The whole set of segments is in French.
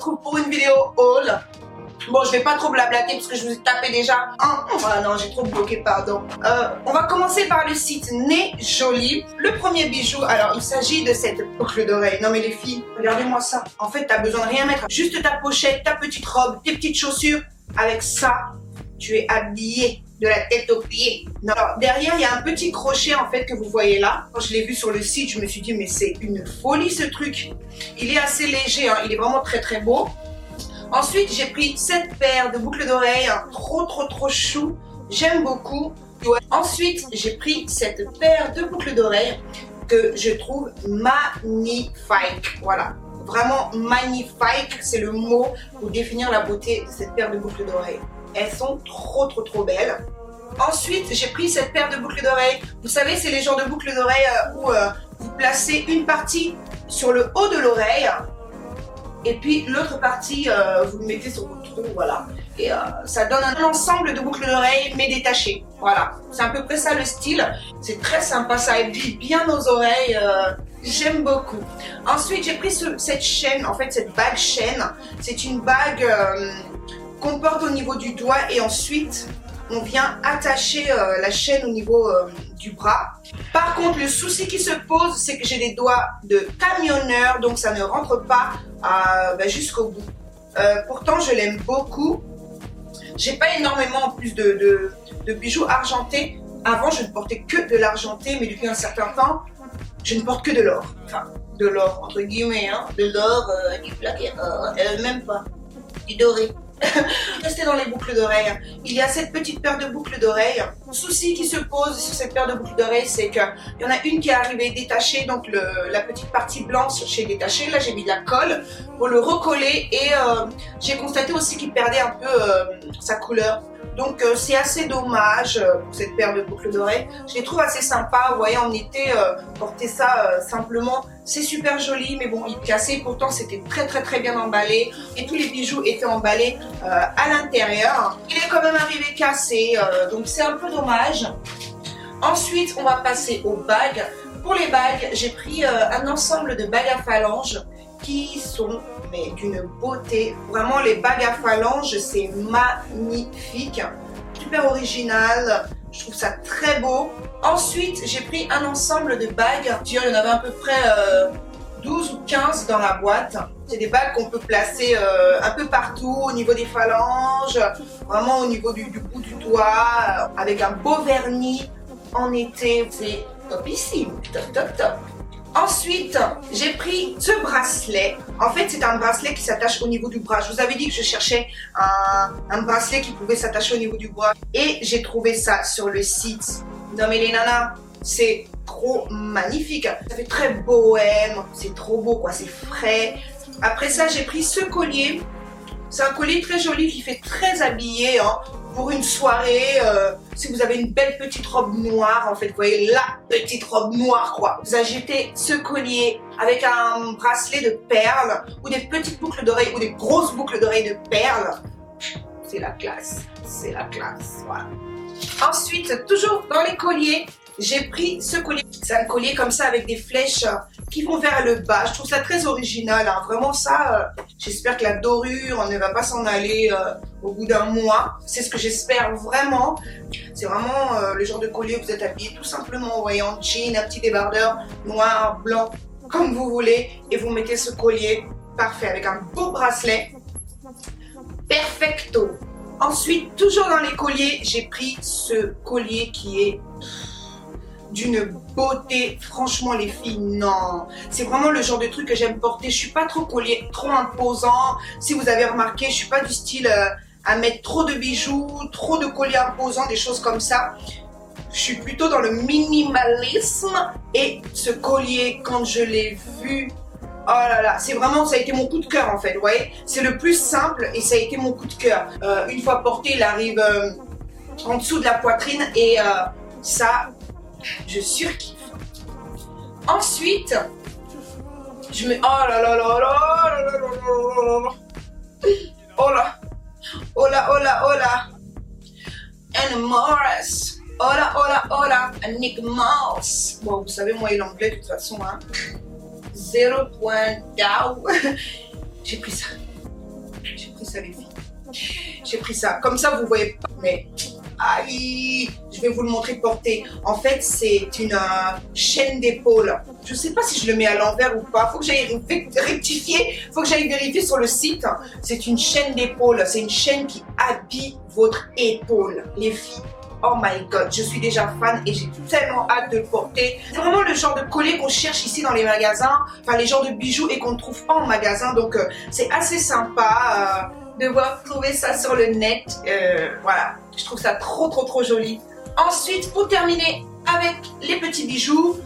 retrouve pour une vidéo haul. Bon, je vais pas trop blablater parce que je vous ai tapé déjà. Ah non, j'ai trop bloqué, pardon. On va commencer par le site Né Jolie. Le premier bijou, alors il s'agit de cette boucle d'oreille. Non mais les filles, regardez-moi ça. En fait, t'as besoin de rien mettre. Juste ta pochette, ta petite robe, tes petites chaussures. Avec ça, tu es habillée de la tête aux pieds. Non, alors, derrière, il y a un petit crochet en fait que vous voyez là. Quand je l'ai vu sur le site, je me suis dit mais c'est une folie ce truc. Il est assez léger, hein. Il est vraiment très très beau. Ensuite, j'ai pris cette paire de boucles d'oreilles, hein, trop chou. J'aime beaucoup. Ensuite, j'ai pris cette paire de boucles d'oreilles que je trouve magnifique. Voilà, vraiment magnifique, c'est le mot pour définir la beauté de cette paire de boucles d'oreilles. Elles sont trop belles. Ensuite, j'ai pris cette paire de boucles d'oreilles. Vous savez, c'est les genres de boucles d'oreilles où vous placez une partie sur le haut de l'oreille. Et puis l'autre partie, vous le mettez sur votre trou, voilà. Et ça donne un ensemble de boucles d'oreilles, mais détachées. Voilà, c'est à peu près ça le style. C'est très sympa, ça aiguille bien nos oreilles. J'aime beaucoup. Ensuite, j'ai pris cette chaîne, en fait, cette bague chaîne. C'est une bague qu'on porte au niveau du doigt et ensuite, on vient attacher la chaîne au niveau du bras. Par contre, le souci qui se pose, c'est que j'ai des doigts de camionneur, donc ça ne rentre pas jusqu'au bout. Pourtant, je l'aime beaucoup. J'ai pas énormément en plus de bijoux argentés. Avant, je ne portais que de l'argenté, mais depuis un certain temps, je ne porte que de l'or. Enfin, de l'or, entre guillemets, hein. De l'or, du plaqué, même pas, du doré. Rester dans les boucles d'oreilles. Il y a cette petite paire de boucles d'oreilles. Le souci qui se pose sur cette paire de boucles d'oreilles, c'est qu'il y en a une qui est arrivée détachée, donc la petite partie blanche chez détachée. Là, j'ai mis de la colle pour le recoller et j'ai constaté aussi qu'il perdait un peu sa couleur. Donc c'est assez dommage pour cette paire de boucles d'oreilles. Je les trouve assez sympas. Vous voyez, en été, porter ça simplement, c'est super joli. Mais bon, il cassait. Pourtant, c'était très bien emballé. Et tous les bijoux étaient emballés à l'intérieur. Il est quand même arrivé cassé. Donc c'est un peu dommage. Ensuite, on va passer aux bagues. Pour les bagues, j'ai pris un ensemble de bagues à phalanges qui sont d'une beauté. Vraiment, les bagues à phalanges, c'est magnifique, super original. Je trouve ça très beau. Ensuite, j'ai pris un ensemble de bagues. Il y en avait à peu près 12 ou 15 dans la boîte. C'est des bagues qu'on peut placer un peu partout au niveau des phalanges, vraiment au niveau du bout du doigt, avec un beau vernis en été. C'est topissime, top. Ensuite, j'ai pris ce bracelet. En fait, c'est un bracelet qui s'attache au niveau du bras. Je vous avais dit que je cherchais un bracelet qui pouvait s'attacher au niveau du bras. Et j'ai trouvé ça sur le site. Non mais les nanas, c'est trop magnifique. Ça fait très bohème. C'est trop beau quoi, c'est frais. Après ça, j'ai pris ce collier. C'est un collier très joli qui fait très habillé, hein, pour une soirée. Si vous avez une belle petite robe noire, en fait, vous voyez la petite robe noire, quoi. Vous ajoutez ce collier avec un bracelet de perles ou des petites boucles d'oreilles ou des grosses boucles d'oreilles de perles. C'est la classe, voilà. Ensuite, toujours dans les colliers, j'ai pris ce collier. C'est un collier comme ça avec des flèches qui vont vers le bas. Je trouve ça très original, hein. Vraiment ça, j'espère que la dorure ne va pas s'en aller au bout d'un mois. C'est ce que j'espère vraiment. C'est vraiment le genre de collier où vous êtes habillé tout simplement, vous voyez, en jean, un petit débardeur noir, blanc, comme vous voulez. Et vous mettez ce collier parfait avec un beau bracelet. Perfecto. Ensuite, toujours dans les colliers, j'ai pris ce collier qui est d'une beauté. Franchement les filles, non, c'est vraiment le genre de truc que j'aime porter. Je suis pas trop collier, trop imposant. Si vous avez remarqué, je suis pas du style à mettre trop de bijoux, trop de colliers imposants, des choses comme ça. Je suis plutôt dans le minimalisme. Et ce collier, quand je l'ai vu, oh là là, c'est vraiment, ça a été mon coup de cœur en fait, vous voyez. C'est le plus simple et ça a été mon coup de cœur. Une fois porté, il arrive en dessous de la poitrine et ça, je surkiffe. Ensuite, je me... Oh là là là là là là là là. Oh là. Oh là, oh là, oh là. Anna Morris. Oh là, oh là, oh là. Nick Mouse. Bon, vous savez, moi et l'anglais, de toute façon, hein. 0 point down. J'ai pris ça. ça les filles. J'ai pris ça. Comme ça, vous voyez pas. Mais aïe, je vais vous le montrer porté. En fait, c'est une chaîne d'épaule. Je sais pas si je le mets à l'envers ou pas. Faut que j'aille rectifier. Faut que j'aille vérifier sur le site. C'est une chaîne d'épaule. C'est une chaîne qui habille votre épaule, les filles. Oh my god, je suis déjà fan et j'ai tellement hâte de le porter. C'est vraiment le genre de collier qu'on cherche ici dans les magasins. Enfin, les genres de bijoux et qu'on ne trouve pas en magasin. Donc, c'est assez sympa de voir trouver ça sur le net. Voilà, je trouve ça trop joli. Ensuite, pour terminer avec les petits bijoux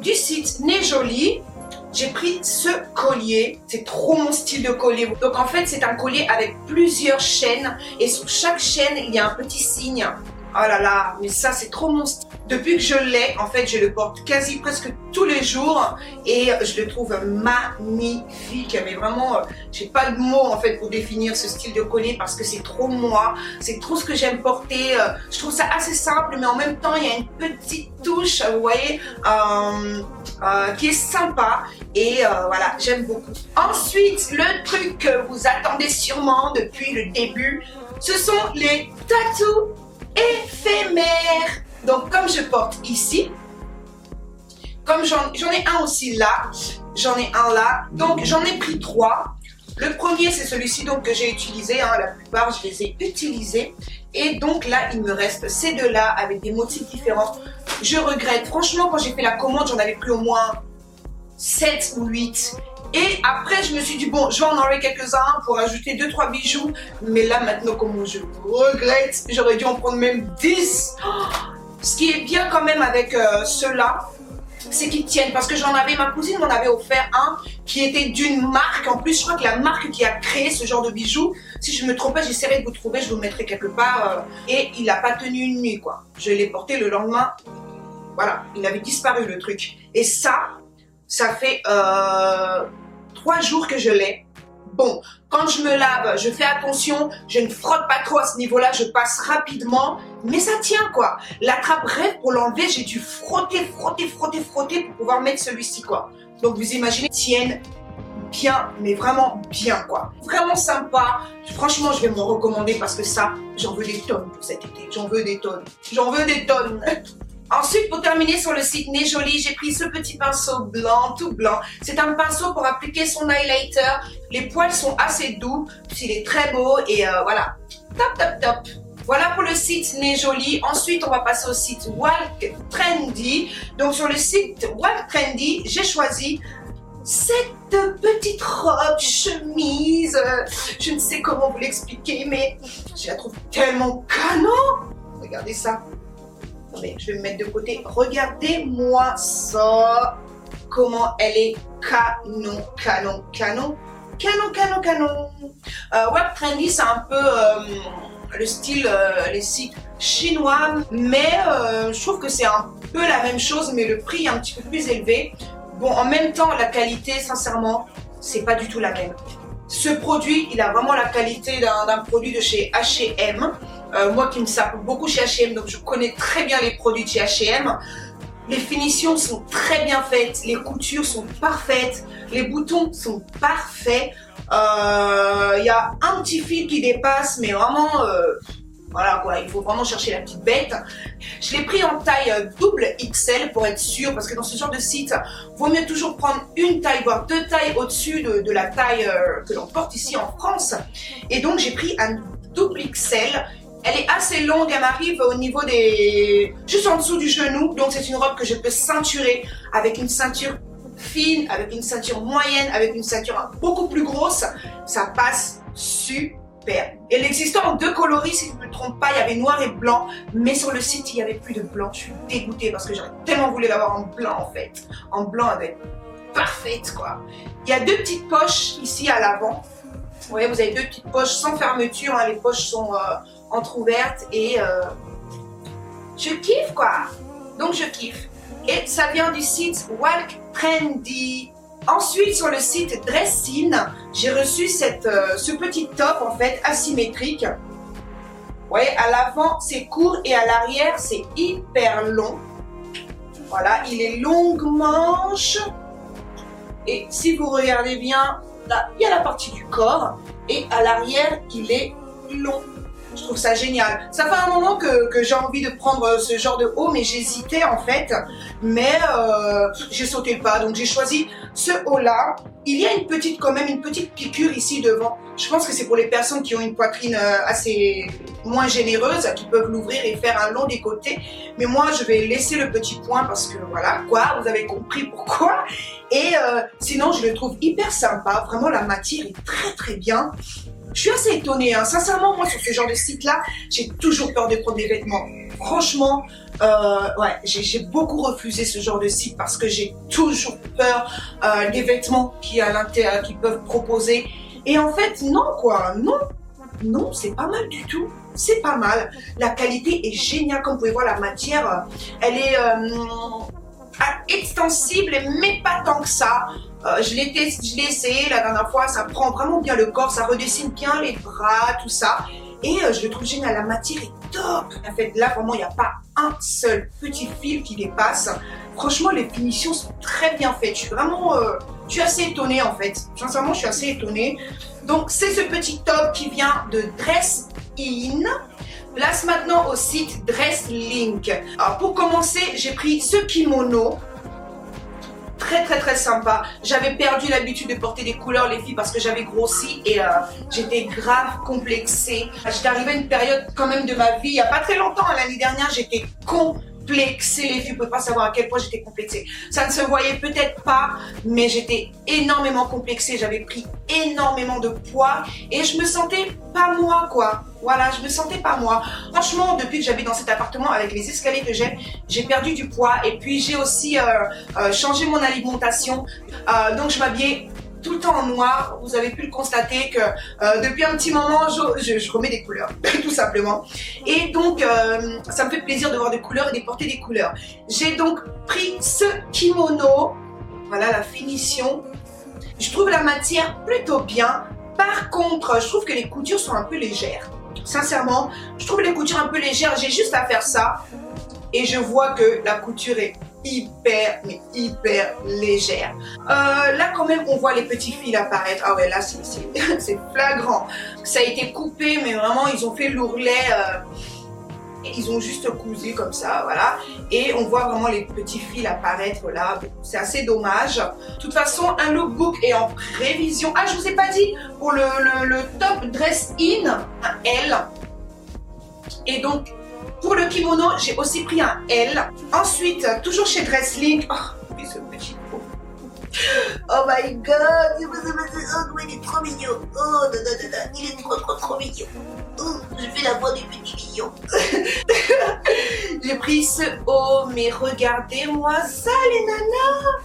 du site Né Jolie, j'ai pris ce collier. C'est trop mon style de collier. Donc en fait, c'est un collier avec plusieurs chaînes et sur chaque chaîne, il y a un petit signe. Oh là là, mais ça c'est trop mon style. Depuis que je l'ai, en fait, je le porte presque tous les jours et je le trouve magnifique. Mais vraiment, j'ai pas de mots en fait pour définir ce style de collier parce que c'est trop moi, c'est trop ce que j'aime porter. Je trouve ça assez simple, mais en même temps, il y a une petite touche, vous voyez, qui est sympa et voilà, j'aime beaucoup. Ensuite, le truc que vous attendez sûrement depuis le début, ce sont les tatous éphémères. Donc comme je porte ici, comme j'en ai un aussi là, j'en ai un là, donc j'en ai pris 3. Le premier c'est celui-ci donc que j'ai utilisé, hein, la plupart je les ai utilisés. Et donc là il me reste ces deux-là avec des motifs différents. Je regrette, franchement quand j'ai fait la commande j'en avais pris au moins 7 ou 8. Et après, je me suis dit, bon, je vais en enlever quelques-uns pour ajouter 2-3 bijoux. Mais là, maintenant, comme je regrette, j'aurais dû en prendre même 10. Oh, ce qui est bien quand même avec ceux-là, c'est qu'ils tiennent. Parce que j'en avais, ma cousine m'en avait offert un qui était d'une marque. En plus, je crois que la marque qui a créé ce genre de bijoux, si je me trompe pas, j'essaierai de vous trouver, je vous le mettrai quelque part. Et il n'a pas tenu une nuit, quoi. Je l'ai porté le lendemain. Voilà, il avait disparu le truc. Et ça fait 3 jours que je l'ai. Bon, quand je me lave, je fais attention, je ne frotte pas trop à ce niveau-là, je passe rapidement, mais ça tient quoi. La trappe rêve, pour l'enlever, j'ai dû frotter pour pouvoir mettre celui-ci quoi. Donc vous imaginez, tiennent bien, mais vraiment bien quoi. Vraiment sympa. Franchement, je vais m'en recommander parce que ça, j'en veux des tonnes pour cet été. J'en veux des tonnes. J'en veux des tonnes. Ensuite, pour terminer sur le site Né Jolie, j'ai pris ce petit pinceau blanc, tout blanc. C'est un pinceau pour appliquer son highlighter. Les poils sont assez doux, il est très beau et voilà. Top. Voilà pour le site Né Jolie. Ensuite, on va passer au site Walk Trendy. Donc, sur le site Walk Trendy, j'ai choisi cette petite robe, chemise. Je ne sais comment vous l'expliquer, mais je la trouve tellement canon. Regardez ça. Mais je vais me mettre de côté. Regardez-moi ça. Comment elle est canon. Web Trendy, c'est un peu le style, les sites chinois. Mais je trouve que c'est un peu la même chose, mais le prix est un petit peu plus élevé. Bon, en même temps, la qualité, sincèrement, c'est pas du tout la même. Ce produit, il a vraiment la qualité d'un produit de chez H&M. Moi qui me sape beaucoup chez H&M, donc je connais très bien les produits de chez H&M. Les finitions sont très bien faites, les coutures sont parfaites, les boutons sont parfaits. Il y a un petit fil qui dépasse, mais vraiment, voilà quoi, il faut vraiment chercher la petite bête. Je l'ai pris en taille double XL pour être sûr, parce que dans ce genre de site, vaut mieux toujours prendre une taille, voire 2 tailles au-dessus de la taille que l'on porte ici en France. Et donc j'ai pris un double XL. Elle est assez longue, elle m'arrive au niveau des... juste en dessous du genou. Donc c'est une robe que je peux ceinturer avec une ceinture fine, avec une ceinture moyenne, avec une ceinture beaucoup plus grosse. Ça passe super. Elle existait en 2 coloris, si je ne me trompe pas. Il y avait noir et blanc. Mais sur le site, il n'y avait plus de blanc. Je suis dégoûtée parce que j'aurais tellement voulu l'avoir en blanc en fait. En blanc, elle est parfaite quoi. Il y a 2 petites poches ici à l'avant. Vous voyez, vous avez 2 petites poches sans fermeture. Hein. Les poches sont... entrouverte et je kiffe quoi. Donc je kiffe. Et ça vient du site Walk Trendy. Ensuite sur le site Dressin, j'ai reçu ce petit top en fait asymétrique. Vous voyez, à l'avant c'est court et à l'arrière c'est hyper long. Voilà, il est longue manche. Et si vous regardez bien, là il y a la partie du corps. et à l'arrière, il est long. Je trouve ça génial. Ça fait un moment que j'ai envie de prendre ce genre de haut, mais j'hésitais en fait. Mais j'ai sauté le pas, donc j'ai choisi ce haut-là. Il y a quand même une petite piqûre ici devant. Je pense que c'est pour les personnes qui ont une poitrine assez moins généreuse, qui peuvent l'ouvrir et faire un long décolleté. Mais moi, je vais laisser le petit point parce que voilà, quoi, vous avez compris pourquoi. Et sinon, je le trouve hyper sympa. Vraiment, la matière est très très bien. Je suis assez étonnée, hein. Sincèrement, moi sur ce genre de site-là, j'ai toujours peur de prendre des vêtements. Franchement, ouais, j'ai beaucoup refusé ce genre de site parce que j'ai toujours peur des vêtements qui peuvent proposer. Et en fait, non quoi, non, c'est pas mal du tout. C'est pas mal. La qualité est géniale, comme vous pouvez voir, la matière, elle est extensible, mais pas tant que ça. Je l'ai essayé la dernière fois, ça prend vraiment bien le corps, ça redessine bien les bras, tout ça. Et je le trouve génial, la matière est top. En fait, là, vraiment, il n'y a pas un seul petit fil qui dépasse. Franchement, les finitions sont très bien faites. Je suis assez étonnée, en fait. Sincèrement, je suis assez étonnée. Donc, c'est ce petit top qui vient de Dress In. Place maintenant au site Dress Link. Alors, pour commencer, j'ai pris ce kimono. Très sympa. J'avais perdu l'habitude de porter des couleurs les filles parce que j'avais grossi et j'étais grave complexée. J'étais arrivée à une période quand même de ma vie, il n'y a pas très longtemps, l'année dernière, j'étais complexée les filles, vous ne pouvez pas savoir à quel point j'étais complexée. Ça ne se voyait peut-être pas, mais j'étais énormément complexée, j'avais pris énormément de poids et je me sentais pas moi quoi. Voilà, je me sentais pas moi. Franchement, depuis que j'habite dans cet appartement avec les escaliers que j'ai perdu du poids et puis j'ai aussi changé mon alimentation. Donc je m'habillais tout le temps en noir. Vous avez pu le constater que depuis un petit moment, je remets des couleurs, tout simplement. Et donc, ça me fait plaisir de voir des couleurs et de porter des couleurs. J'ai donc pris ce kimono. Voilà la finition. Je trouve la matière plutôt bien. Par contre, je trouve que les coutures sont un peu légères. Sincèrement, je trouve les coutures un peu légères. J'ai juste à faire ça et je vois que la couture est hyper légère. Là quand même on voit les petits fils apparaître. Ah ouais, là c'est flagrant. Ça a été coupé mais vraiment ils ont fait l'ourlet. Ils ont juste cousu comme ça, voilà. Et on voit vraiment les petits fils apparaître là. C'est assez dommage. De toute façon, un lookbook est en prévision. Ah, je vous ai pas dit, pour le top Dress In, un L. Et donc, pour le kimono, j'ai aussi pris un L. Ensuite, toujours chez Dress Link. Oh, ce petit pot. Oh my god, il est trop mignon. Oh, il est trop mignon. Oh, je fais la voix du petit mignon. J'ai pris ce haut, mais regardez-moi ça, les nanas.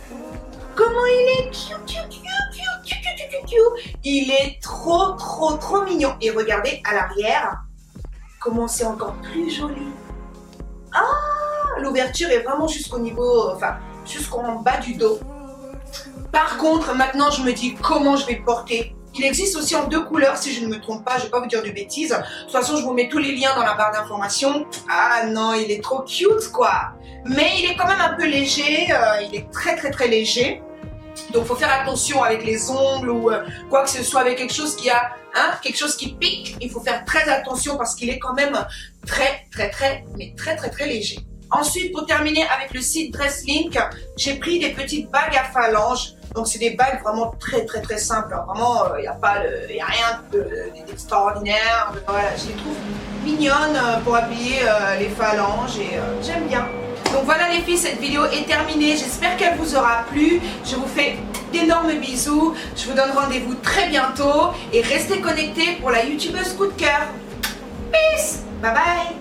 Comment il est cute. Il est trop mignon. Et regardez à l'arrière, comment c'est encore plus joli. Ah, l'ouverture est vraiment jusqu'au niveau, enfin, jusqu'en bas du dos. Par contre, maintenant, je me dis comment je vais le porter. Il existe aussi en 2 couleurs, si je ne me trompe pas, je ne vais pas vous dire de bêtises. De toute façon, je vous mets tous les liens dans la barre d'informations. Ah non, il est trop cute, quoi. Mais il est quand même un peu léger, il est très léger. Donc, il faut faire attention avec les ongles ou quoi que ce soit, avec quelque chose qui a, quelque chose qui pique. Il faut faire très attention parce qu'il est quand même très léger. Ensuite, pour terminer avec le site Dress Link, j'ai pris des petites bagues à phalanges. Donc, c'est des bagues vraiment très simples. Vraiment, il n'y a rien d'extraordinaire. Voilà, je les trouve mignonnes pour habiller les phalanges et j'aime bien. Donc voilà les filles, cette vidéo est terminée. J'espère qu'elle vous aura plu. Je vous fais d'énormes bisous. Je vous donne rendez-vous très bientôt. Et restez connectés pour la youtubeuse coup de cœur. Peace. Bye bye.